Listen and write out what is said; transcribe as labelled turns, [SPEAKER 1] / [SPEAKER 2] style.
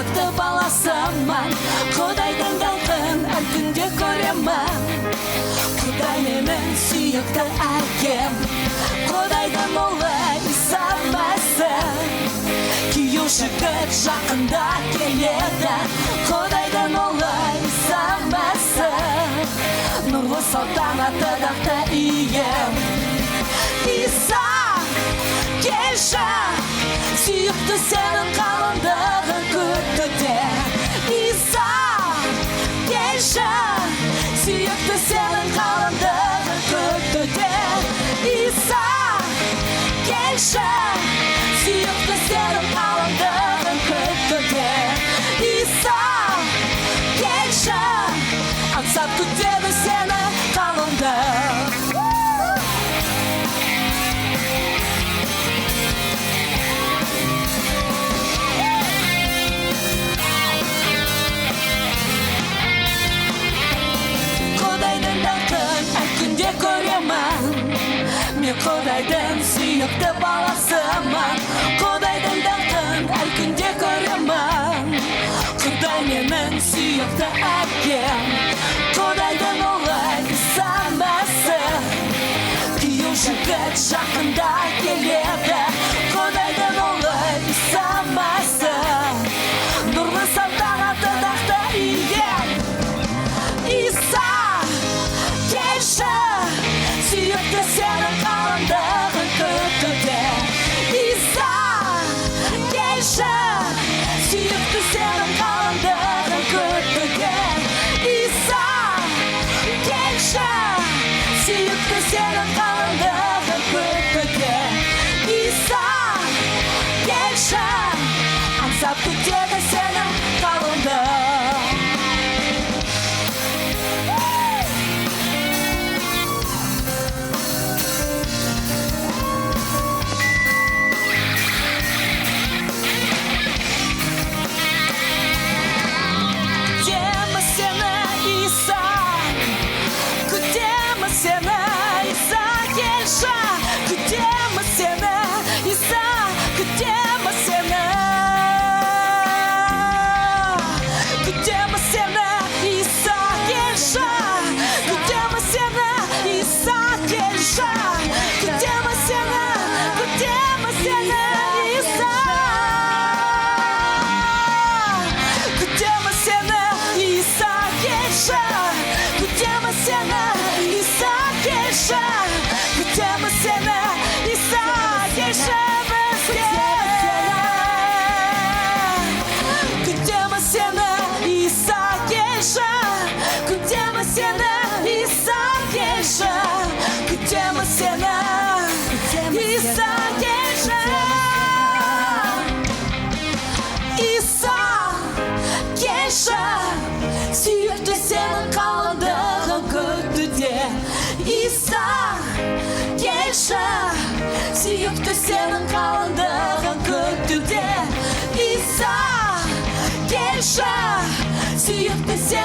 [SPEAKER 1] сүйікті баласымын. Құдайдың даңқын әр күнде көремін. Құдай менің сүйікті әкем, Құдайдың ұлы Иса Мәсіх. Күйеу жігіт жақында келеді, Құдайдың ұлы Иса Мәсіх. Нұрлы салтанатты дақты ием. Иса, келші, сүйікті сенің қалыңдығын күтуде. Иса, келші, сүйікті сенің қалыңдығын күтуде. Иса, келші, сүйікті сенің қалыңдығын күтуде. Иса, келші, аңсап күтеді сені қалыңдық. Көремін, мен Құдайдың сүйікті баласымын. Құдайдың даңқын әр күнде көремін. Құдай менің сүйікті әкем, Құдайдың ұлы Иса Мәсіх. Күйеу жігіт жақында келеді, Құдайдың ұлы Иса Мәсіх. Нұрлы салтанатты дақты ием. Иса, келші, сүйікті сенің қалыңдығын күтуде. Иса, келші, сүйікті сенің қалыңдығын күтуде. Иса, келші, сүйікті сенің қалыңдығын күтуде. Иса, келші, аңсап күтеді сенің қалыңдығын. Сүйікті сенің қалыңдығын күтуде. Иса, келші, сүйікті сенің қалыңдығын күтуде. Иса, келші, сүйікті сенің